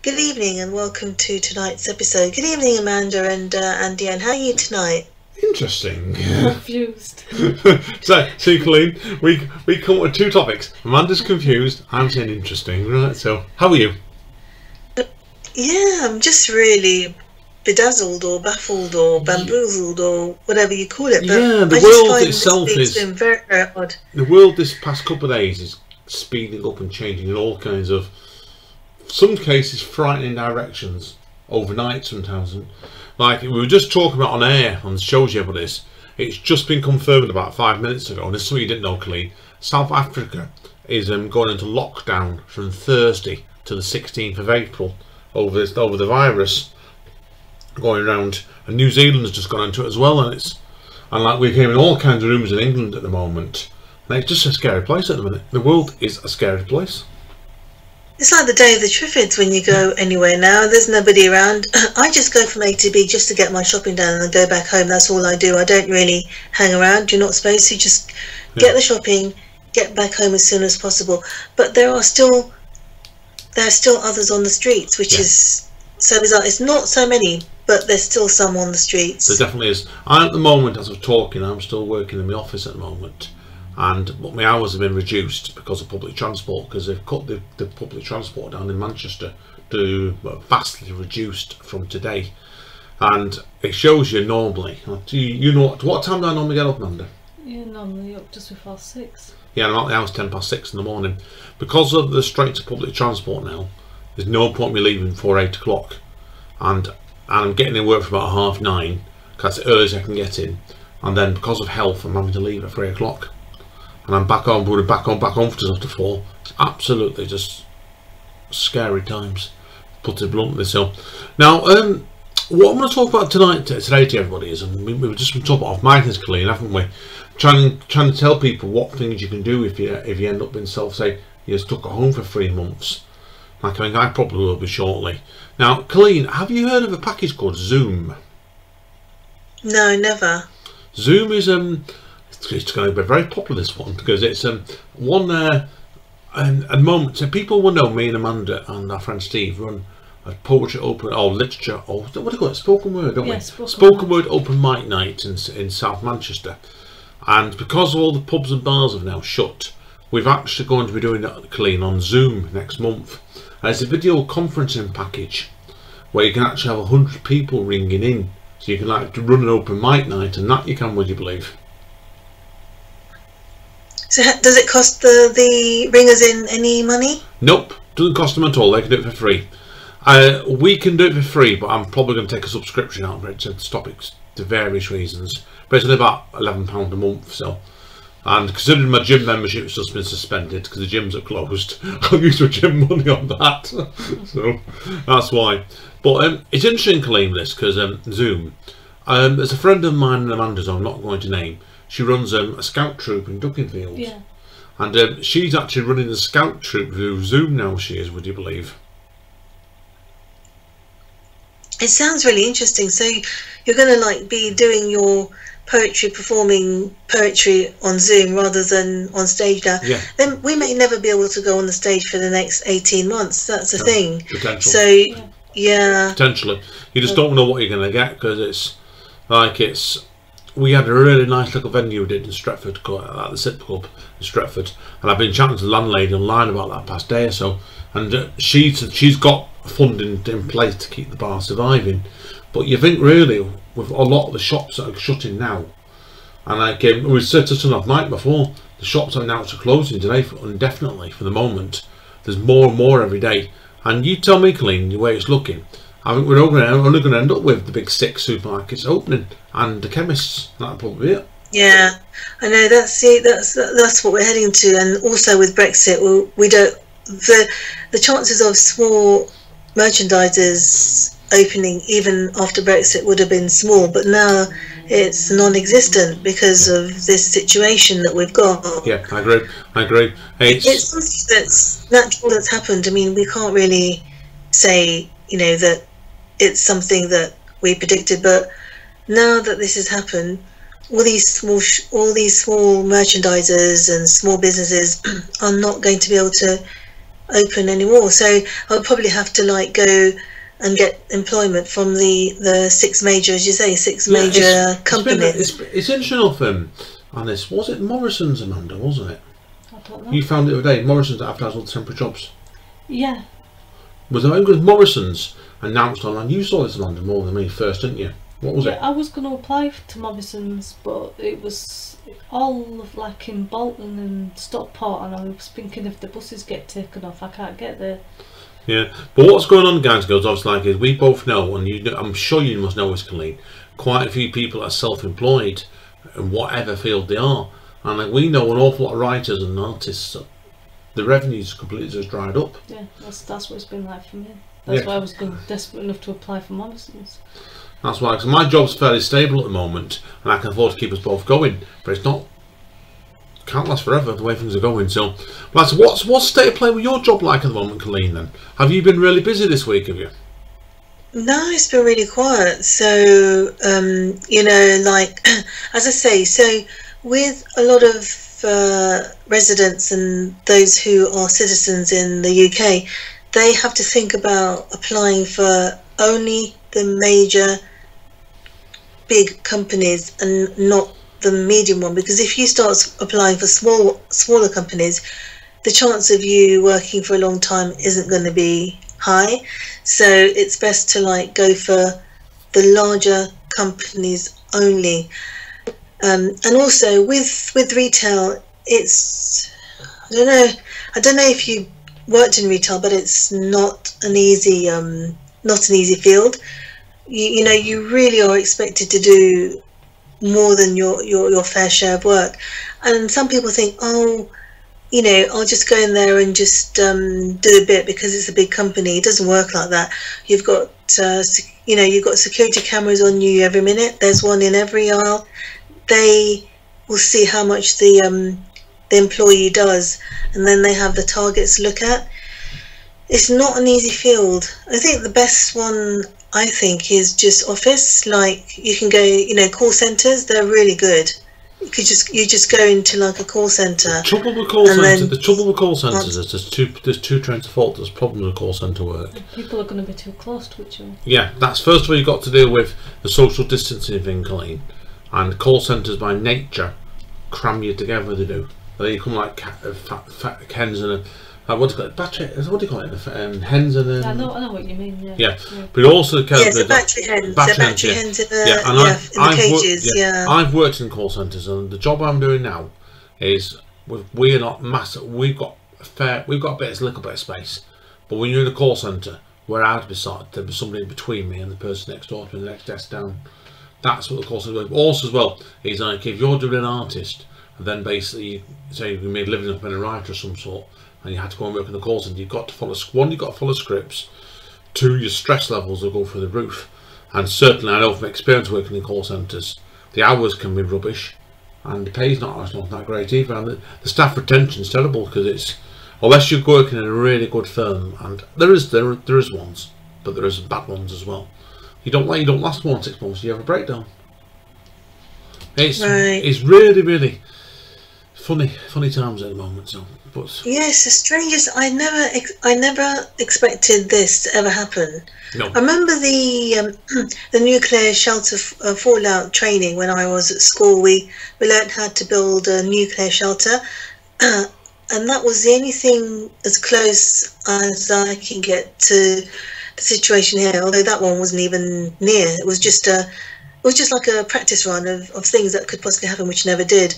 Good evening and welcome to tonight's episode. Good evening, Amanda and Andy. How are you tonight? Interesting. Confused. so Colleen, we come up with two topics. Amanda's confused. I'm saying interesting. Right. So, how are you? Yeah, I'm just really bedazzled or baffled or bamboozled or whatever you call it. But yeah, the I just world find itself this is been very, very odd. The world this past couple of days is speeding up and changing in all kinds of, some cases, frightening directions overnight sometimes. Like we were just talking about on air on the shows you about this. It's just been confirmed about 5 minutes ago, and this is something you didn't know, Colleen. South Africa is going into lockdown from Thursday to the 16th of April over the virus going around, and New Zealand has just gone into it as well, and like we're hearing all kinds of rumours in England at the moment, and it's just a scary place at the minute. The world is a scary place. It's like the day of the Triffids when you go anywhere now. There's nobody around. I just go from A to B just to get my shopping done and then go back home. That's all I do. I don't really hang around. You're not supposed to. Just get the shopping, get back home as soon as possible. But there are still others on the streets, which is so bizarre. It's not so many, but there's still some on the streets. There definitely is. At the moment, as I'm talking, I'm still working in my office at the moment, but my hours have been reduced because of public transport, because they've cut the public transport down in Manchester to vastly reduced from today, and it shows you normally. You know what time do I normally get up, Amanda? You're normally up just before 6. Yeah, I'm at the house 6:10 in the morning. Because of the straight to public transport now, there's no point me leaving before 8 o'clock, and I'm getting in work for about 9:30, because that's the earliest I can get in, and then because of health I'm having to leave at 3 o'clock, and I'm back home for just after 4. It's absolutely just scary times, put it bluntly. So now what I'm going to talk about today to everybody is, and we've just been talking off mic and Colleen, haven't we, trying to tell people what things you can do if you end up being say you're stuck at home for 3 months. Like I probably will be shortly. Now, Colleen, have you heard of a package called Zoom? No, never. Zoom is it's going to be very popular, this one, because it's one a moment. So people will know me and Amanda and our friend Steve run a poetry open literature what do you call it, spoken word, don't we? Spoken word open mic night in South Manchester. And because all the pubs and bars have now shut, we've actually going to be doing that, Colleen, on Zoom next month. And it's a video conferencing package where you can actually have 100 people ringing in, so you can like run an open mic night, and that you can, would you believe? So does it cost the ringers in any money? Nope, doesn't cost them at all. They can do it for free. We can do it for free, but I'm probably going to take a subscription out of it to stop it for various reasons. But it's only about £11 a month, so. And considering my gym membership's just been suspended because the gyms are closed, I've used my gym money on that. So that's why. But it's interesting, Colleen, this, because Zoom. There's a friend of mine and Amanda's, I'm not going to name. She runs a scout troop in Duckinfield. Yeah. And she's actually running the scout troop through Zoom now, she is, would you believe? It sounds really interesting. So you're going to be doing your performing poetry on Zoom rather than on stage now. Yeah. Then we may never be able to go on the stage for the next 18 months. That's the thing. Potential. So yeah. Potentially. You just don't know what you're going to get, because we had a really nice little venue we did in Stretford, at the Sip Club in Stretford, and I've been chatting to the landlady online about that past day or so, and she's got funding in place to keep the bar surviving. But you think really, with a lot of the shops that are shutting now, and we said to off mic before, the shops are now closing today indefinitely for the moment. There's more and more every day, and you tell me, Colleen, the way it's looking, I think we're only going to end up with the big 6 supermarkets opening and the chemists. That'll probably be it. Yeah, I know. That's what we're heading to. And also with Brexit, we don't. The chances of small merchandisers opening even after Brexit would have been small, but now it's non-existent because of this situation that we've got. Yeah, I agree. It's something that's natural that's happened. I mean, we can't really say that it's something that we predicted, but now that this has happened, all these small merchandisers and small businesses are not going to be able to open anymore. So I would probably have to like go and get employment from the six major, as you say, major companies. It's interesting enough. On this, was it Morrison's, Amanda? Wasn't it? I don't know. You found it the other day. Morrison's advertised all the temporary jobs. Yeah. Was it because Morrison's announced online? You saw this, Amanda, more than me first, didn't you? What was it? I was going to apply to Morrison's, but it was all like in Bolton and Stockport, and I was thinking if the buses get taken off, I can't get there. Yeah, but what's going on, guys and girls, obviously, like, is we both know, and you know, I'm sure you must know this, Colleen, quite a few people are self-employed in whatever field they are, and like, we know an awful lot of writers and artists, the revenue's completely just dried up. Yeah, that's what it's been like for me. That's why I was desperate enough to apply for Morrison's. That's why, because my job's fairly stable at the moment, and I can afford to keep us both going, but it's not, can't last forever the way things are going. So, well, what's state of play with your job like at the moment, Colleen? Then, have you been really busy this week? Have you? No, it's been really quiet. So, you know, like as I say, so with a lot of residents and those who are citizens in the UK, they have to think about applying for only the major big companies and not the medium one, because if you start applying for smaller companies, the chance of you working for a long time isn't going to be high. So it's best to like go for the larger companies only. And also with retail, it's I don't know if you worked in retail, but it's not an easy field. You know, you really are expected to do more than your fair share of work. And some people think, oh, you know, I'll just go in there and just do a bit because it's a big company. It doesn't work like that. You've got you know, you've got security cameras on you every minute. There's one in every aisle. They will see how much the employee does, and then they have the targets to look at. It's not an easy field. I think the best one, I think, is just office. Like you can go, you know, call centres. They're really good. You just go into like a call centre. The trouble with call centres is there's two trains of thought. There's problems with call centre work. People are going to be too close to each other. Yeah, that's first of all you've got to deal with the social distancing thing, Colleen. And call centres by nature cram you together. They do. They come like hens and what do you call it? What do you call it? Hens and I know what you mean. Yeah. But also the battery hens in the cages. I've worked in call centres, and the job I'm doing now is we're not massive. We've got a little bit of space, but when you're in a call centre, we're out of beside. There's somebody between me and the person next door to me, the next desk down. That's what the call centre is. Also, as well, is like if you're doing an artist, and then basically say you made a living up being a writer of some sort, and you had to go and work in the call centre, you've got to follow scripts. Two, your stress levels will go through the roof. And certainly, I know from experience working in call centres, the hours can be rubbish, and the pay's not that great either. And the staff retention is terrible because it's, unless you're working in a really good firm, and there is ones, but there is bad ones as well. You don't last more than 6 months. You have a breakdown. It's really, really funny times at the moment. So, but yes, the strangest. I never expected this to ever happen. No. I remember the nuclear shelter fallout training when I was at school. We learned how to build a nuclear shelter, and that was the only thing as close as I can get to the situation here. Although that one wasn't even near. It was just like a practice run of things that could possibly happen, which never did.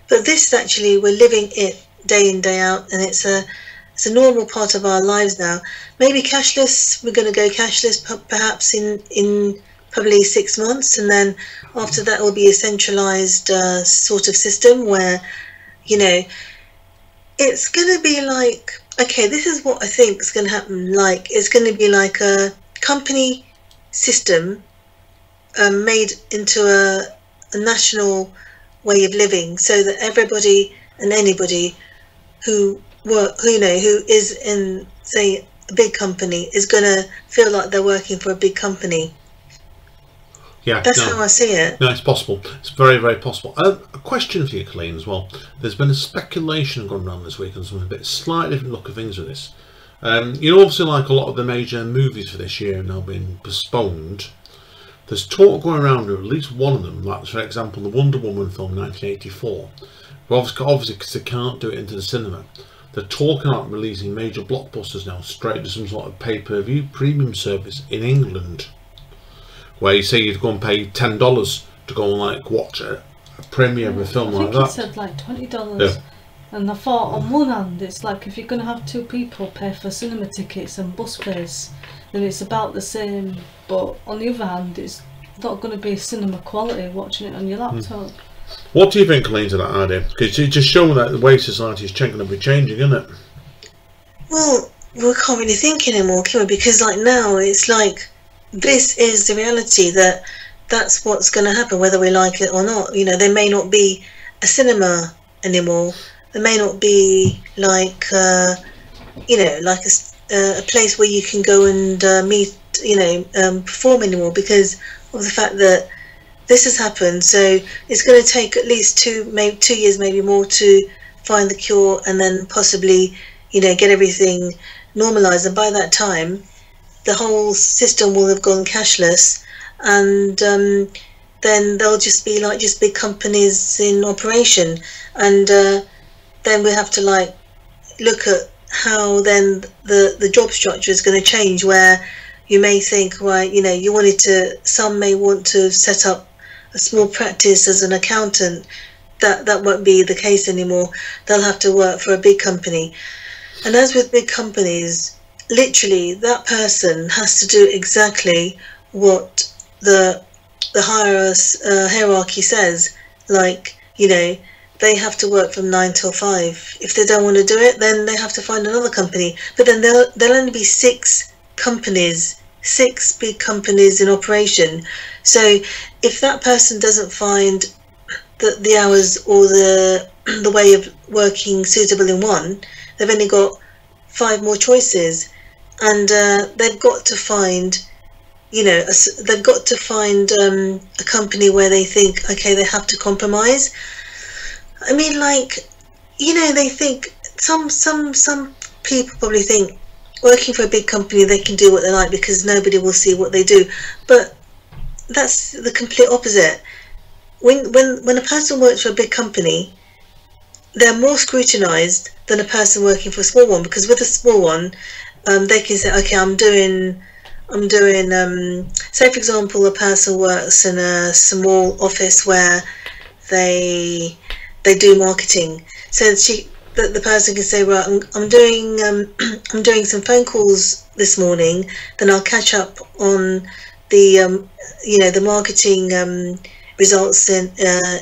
But this actually, we're living it day in, day out, and it's a normal part of our lives now. Maybe cashless, we're going to go cashless perhaps in probably 6 months, and then after that will be a centralised sort of system where, you know, it's going to be like, okay, this is what I think is going to happen. Like, it's going to be like a company system made into a national way of living, so that everybody and anybody who is in, say, a big company is going to feel like they're working for a big company. Yeah, that's how I see it. No, it's possible. It's very, very possible. A question for you, Colleen, as well. There's been a speculation going around this week on something a bit slightly different look of things with this. You know, obviously, like a lot of the major movies for this year have now been postponed. There's talk going around of at least one of them, like for example the Wonder Woman film 1984. Obviously because they can't do it into the cinema, they're talking about releasing major blockbusters now straight to some sort of pay-per-view premium service in England, where you say you'd go and pay $10 to go and like watch a premiere of a film like that. I think it said like $20. Yeah. And I thought, on one hand, it's like if you're going to have two people pay for cinema tickets and bus fares, then it's about the same. But on the other hand, it's not going to be cinema quality watching it on your laptop. What do you think, Colleen, to that idea? Because it's just showing that the way society is going to be changing, isn't it? Well, we can't really think anymore, can we? Because like now, it's like this is the reality, that's what's going to happen, whether we like it or not. You know, there may not be a cinema anymore. There may not be like, you know, like a place where you can go and meet, you know, perform anymore because of the fact that this has happened. So it's going to take at least 2 years, maybe more, to find the cure and then possibly, you know, get everything normalised. And by that time, the whole system will have gone cashless, and then there'll just be like just big companies in operation, and then we have to like look at how then the job structure is going to change, where you may think, right, you know, some may want to set up a small practice as an accountant. That won't be the case anymore. They'll have to work for a big company. And as with big companies, literally that person has to do exactly what the hierarchy says. Like, you know, they have to work from 9 till 5. If they don't want to do it, then they have to find another company. But then there'll only be 6 big companies in operation. So if that person doesn't find the hours or the way of working suitable in one, they've only got 5 more choices, and they've got to find, you know, they've got to find a company where they think, okay, they have to compromise. I mean, like, you know, they think some people probably think working for a big company they can do what they like because nobody will see what they do, but that's the complete opposite. When a person works for a big company, they're more scrutinized than a person working for a small one, because with a small one, they can say, okay, I'm doing say for example a person works in a small office where they do marketing, so the person can say, right, I'm doing some phone calls this morning, then I'll catch up on the you know, the marketing results in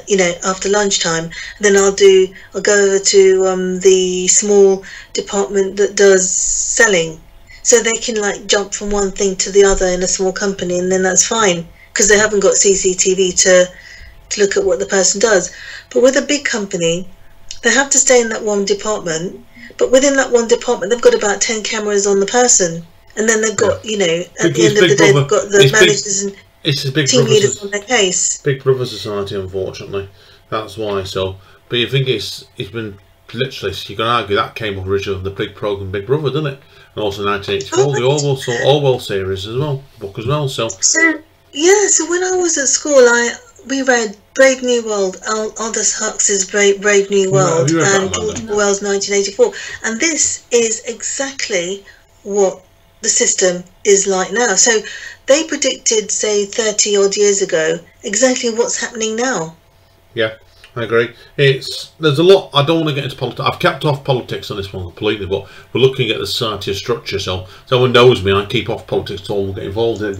you know, after lunchtime. Then I'll go over to the small department that does selling, so they can like jump from one thing to the other in a small company, and then that's fine because they haven't got CCTV to look at what the person does. But with a big company, they have to stay in that one department, but within that one department they've got about 10 cameras on the person, and then they've got, you know, at the end of the day they've got the managers and team leaders on their case. Big Brother society, unfortunately. That's why. So, but you think it's been literally, you can argue that came up originally from the big program Big Brother, didn't it? And also 1984, the Orwell series as well, book as well. So yeah, so when I was at school, we read Brave New World, Aldous Huxley's Brave New World, and George Orwell's 1984, and this is exactly what the system is like now. So they predicted, say, 30 odd years ago, exactly what's happening now. Yeah, I agree. There's a lot. I don't want to get into politics. I've kept off politics on this one completely, but we're looking at the society structure. So someone knows me, I keep off politics at all and get involved in.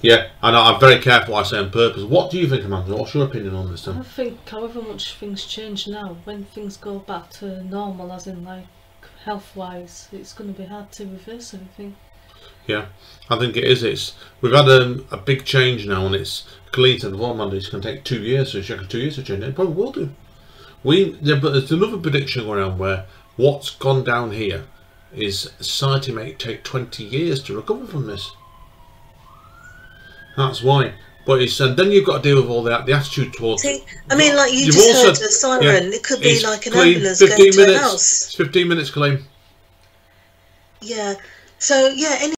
Yeah, I know. I'm very careful what I say on purpose. What do you think, Amanda? What's your opinion on this? I think however much things change now, when things go back to normal, as in like health-wise, it's going to be hard to reverse everything. Yeah, I think it is. We've had a big change now, and it's clear to the Amanda, it's going to take 2 years. So it's 2 years to change. It probably will do. But there's another prediction going on where what's gone down here is society may take 20 years to recover from this. That's why. But and then you've got to deal with all the attitude towards. See, I mean, like you just heard a siren. Yeah, it could be like an ambulance going to a house. It's 15 minutes, Colleen. Yeah. So yeah.